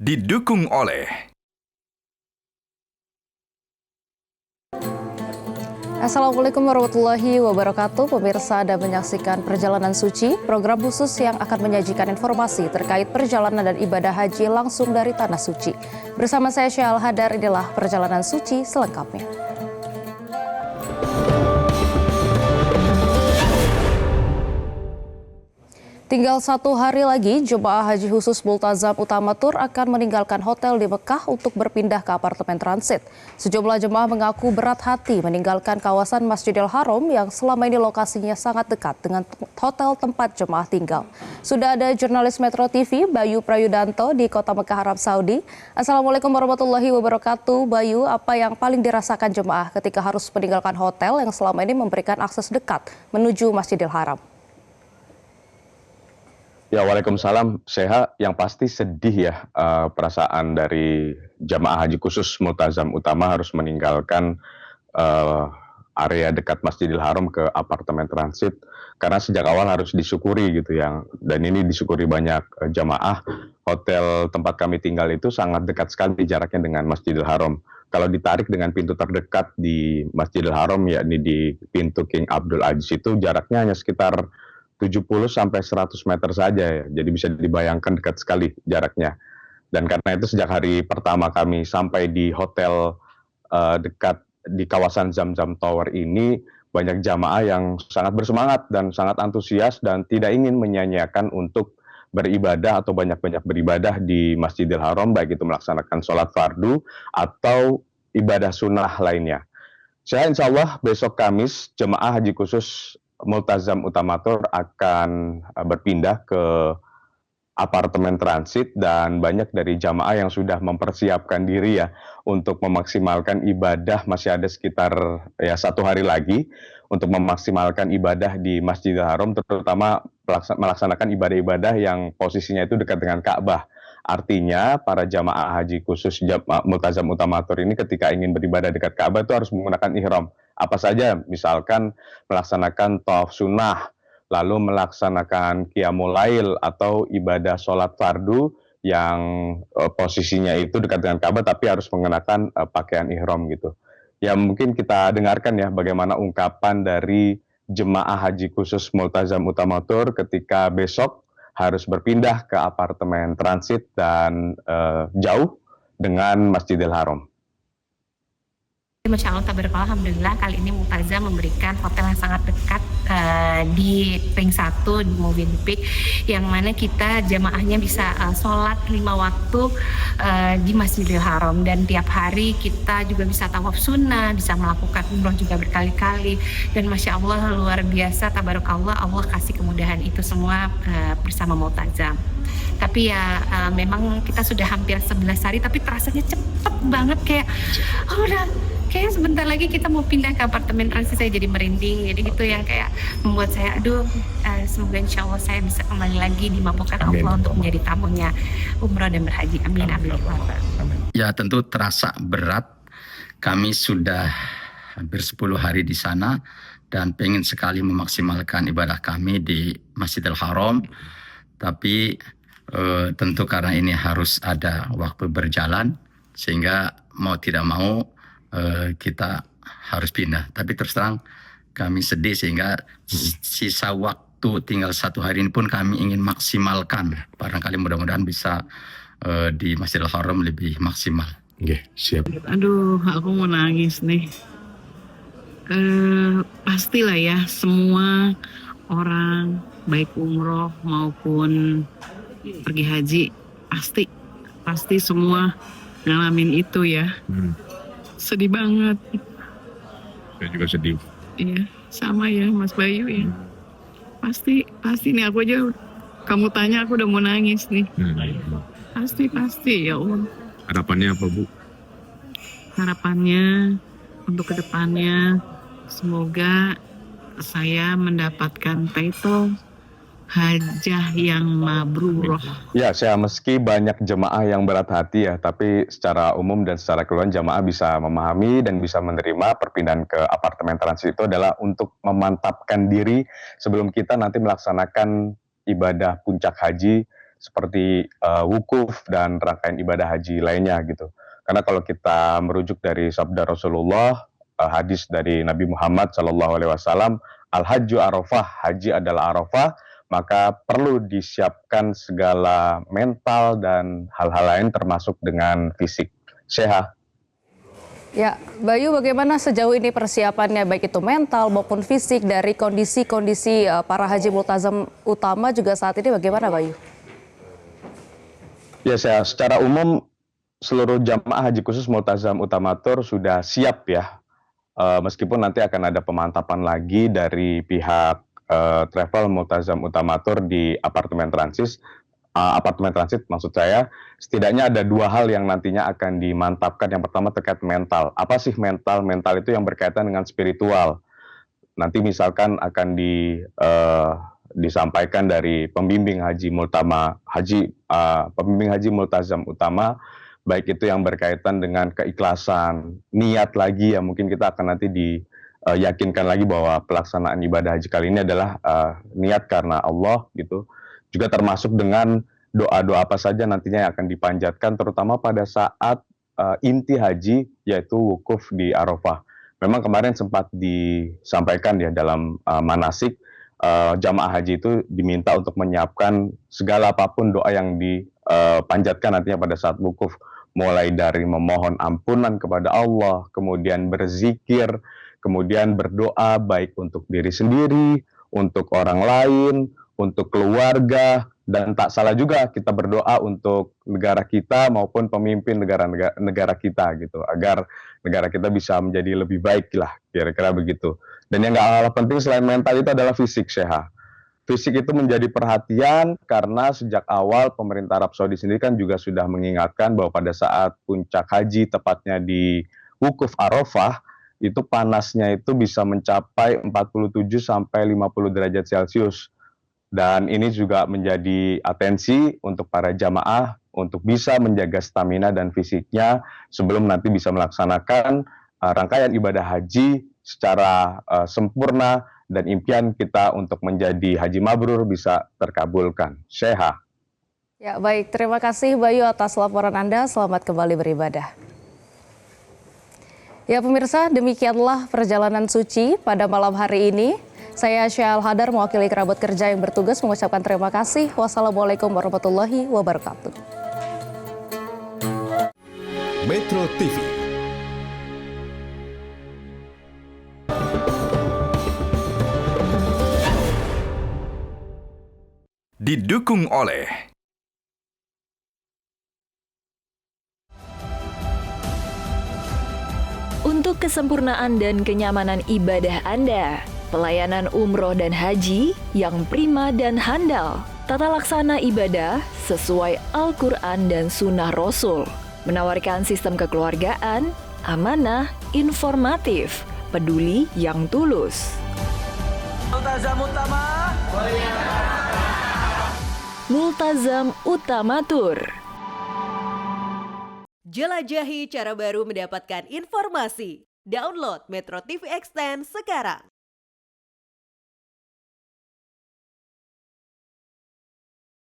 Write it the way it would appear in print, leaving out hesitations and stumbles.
didukung oleh Assalamualaikum warahmatullahi wabarakatuh. Pemirsa, Anda menyaksikan Perjalanan Suci, program khusus yang akan menyajikan informasi terkait perjalanan dan ibadah haji langsung dari Tanah Suci. Bersama saya Syahal Hadar, inilah Perjalanan Suci selengkapnya. Tinggal 1 hari lagi, jemaah haji khusus Multazam Utamatur akan meninggalkan hotel di Mekah untuk berpindah ke apartemen transit. Sejumlah jemaah mengaku berat hati meninggalkan kawasan Masjidil Haram yang selama ini lokasinya sangat dekat dengan hotel tempat jemaah tinggal. Sudah ada jurnalis Metro TV, Bayu Prayudanto di Kota Mekah, Arab Saudi. Assalamualaikum warahmatullahi wabarakatuh. Bayu, apa yang paling dirasakan jemaah ketika harus meninggalkan hotel yang selama ini memberikan akses dekat menuju Masjidil Haram? Ya, waalaikumsalam. Sehat. Yang pasti sedih ya perasaan dari jamaah haji khusus Multazam Utama harus meninggalkan area dekat Masjidil Haram ke apartemen transit, karena sejak awal harus disyukuri gitu ya, dan ini disyukuri banyak jamaah. Hotel tempat kami tinggal itu sangat dekat sekali jaraknya dengan Masjidil Haram. Kalau ditarik dengan pintu terdekat di Masjidil Haram, yakni di pintu King Abdul Aziz, itu jaraknya hanya sekitar 70-100 meter saja ya. Jadi bisa dibayangkan dekat sekali jaraknya. Dan karena itu sejak hari pertama kami sampai di hotel dekat di kawasan Zamzam Tower ini, banyak jamaah yang sangat bersemangat dan sangat antusias dan tidak ingin menyanyiakan untuk beribadah atau banyak-banyak beribadah di Masjidil Haram, baik itu melaksanakan sholat fardu atau ibadah sunnah lainnya. Saya insya Allah besok Kamis jemaah haji khusus Multazam Utamatur akan berpindah ke apartemen transit, dan banyak dari jamaah yang sudah mempersiapkan diri ya untuk memaksimalkan ibadah. Masih ada sekitar 1 hari lagi untuk memaksimalkan ibadah di Masjidil Haram, terutama melaksanakan ibadah-ibadah yang posisinya itu dekat dengan Ka'bah. Artinya para jamaah haji khusus Multazam Utamatur ini ketika ingin beribadah dekat Ka'bah itu harus menggunakan ihram. Apa saja? Misalkan melaksanakan tawaf sunnah, lalu melaksanakan qiyamul lail atau ibadah sholat fardu yang posisinya itu dekat dengan Ka'bah tapi harus mengenakan pakaian ihram gitu. Ya, mungkin kita dengarkan ya bagaimana ungkapan dari jemaah haji khusus Multazam Utamatur ketika besok harus berpindah ke apartemen transit dan jauh dengan Masjidil Haram. Masya Allah, tabarakallah, alhamdulillah kali ini Multazam memberikan hotel yang sangat dekat di Ring 1 di Movenpick, yang mana kita jamaahnya bisa sholat 5 waktu di Masjidil Haram, dan tiap hari kita juga bisa tawaf sunnah, bisa melakukan umroh juga berkali-kali, dan Masya Allah luar biasa, tabarakallah, Allah kasih kemudahan itu semua bersama Multazam. Tapi ya memang kita sudah hampir 11 hari, tapi terasanya cepet banget, kayak kayaknya sebentar lagi kita mau pindah ke apartemen transit. Saya jadi merinding, jadi gitu yang kayak membuat saya semoga insya Allah saya bisa kembali lagi dimampukan Allah untuk menjadi tamunya umrah dan berhaji. Amin, amin. Ya, tentu terasa berat. Kami sudah hampir 10 hari di sana dan pengen sekali memaksimalkan ibadah kami di Masjidil Haram, tapi tentu karena ini harus ada waktu berjalan, sehingga mau tidak mau kita harus pindah. Tapi terus terang kami sedih, sehingga sisa waktu tinggal 1 hari ini pun kami ingin maksimalkan. Barangkali mudah-mudahan bisa di Masjidil Haram lebih maksimal. Oke, siap. Aduh, aku mau nangis nih. Pastilah ya, semua orang baik umroh maupun pergi haji pasti semua ngalamin itu ya. Sedih banget. Saya juga sedih. Iya, sama ya Mas Bayu ya. Pasti nih, aku aja kamu tanya aku udah mau nangis nih. Pasti ya Allah. Harapannya apa, Bu? Harapannya untuk kedepannya semoga saya mendapatkan title hajah yang mabruroh. Ya, saya meski banyak jemaah yang berat hati ya, tapi secara umum dan secara keseluruhan jemaah bisa memahami dan bisa menerima perpindahan ke apartemen transit itu adalah untuk memantapkan diri sebelum kita nanti melaksanakan ibadah puncak haji seperti wukuf dan rangkaian ibadah haji lainnya gitu. Karena kalau kita merujuk dari sabda Rasulullah, hadis dari Nabi Muhammad SAW, al-hajju arafah, haji adalah arafah, maka perlu disiapkan segala mental dan hal-hal lain termasuk dengan fisik. Sehat. Ya, Bayu, bagaimana sejauh ini persiapannya baik itu mental maupun fisik dari kondisi-kondisi para haji multazam utama juga saat ini bagaimana, Bayu? Ya, saya secara umum seluruh jamaah haji khusus multazam utamatur sudah siap ya. Meskipun nanti akan ada pemantapan lagi dari pihak travel multazam utamatur di apartemen transit maksud saya, setidaknya ada 2 hal yang nantinya akan dimantapkan. Yang pertama terkait mental. Apa sih mental? Mental itu yang berkaitan dengan spiritual. Nanti misalkan akan disampaikan dari pembimbing haji multazam utama, baik itu yang berkaitan dengan keikhlasan, niat lagi ya, mungkin kita akan nanti diyakinkan lagi bahwa pelaksanaan ibadah haji kali ini adalah niat karena Allah gitu. Juga termasuk dengan doa-doa apa saja nantinya yang akan dipanjatkan, terutama pada saat inti haji, yaitu wukuf di Arafah. Memang kemarin sempat disampaikan ya dalam manasik, jamaah haji itu diminta untuk menyiapkan segala apapun doa yang dipanjatkan nantinya pada saat wukuf. Mulai dari memohon ampunan kepada Allah, kemudian berzikir, kemudian berdoa baik untuk diri sendiri, untuk orang lain, untuk keluarga, dan tak salah juga kita berdoa untuk negara kita maupun pemimpin negara kita gitu, agar negara kita bisa menjadi lebih baik lah, kira-kira begitu. Dan yang nggak kalah penting selain mental itu adalah fisik, Syekha. Fisik itu menjadi perhatian karena sejak awal pemerintah Arab Saudi sendiri kan juga sudah mengingatkan bahwa pada saat puncak haji, tepatnya di Wukuf Arafah, itu panasnya itu bisa mencapai 47 sampai 50 derajat Celcius. Dan ini juga menjadi atensi untuk para jamaah untuk bisa menjaga stamina dan fisiknya sebelum nanti bisa melaksanakan rangkaian ibadah haji secara sempurna dan impian kita untuk menjadi haji mabrur bisa terkabulkan. Syekha. Ya, baik. Terima kasih Bayu atas laporan Anda. Selamat kembali beribadah. Ya pemirsa, demikianlah perjalanan suci pada malam hari ini. Saya Syahal Hadar mewakili kerabat kerja yang bertugas mengucapkan terima kasih. Wassalamualaikum warahmatullahi wabarakatuh. Metro TV. Didukung oleh untuk kesempurnaan dan kenyamanan ibadah Anda, pelayanan umroh dan haji yang prima dan handal, tata laksana ibadah sesuai Al-Quran dan Sunnah Rasul, menawarkan sistem kekeluargaan, amanah, informatif, peduli yang tulus. Multazam Utamatur. Jelajahi cara baru mendapatkan informasi. Download Metro TV Extend sekarang.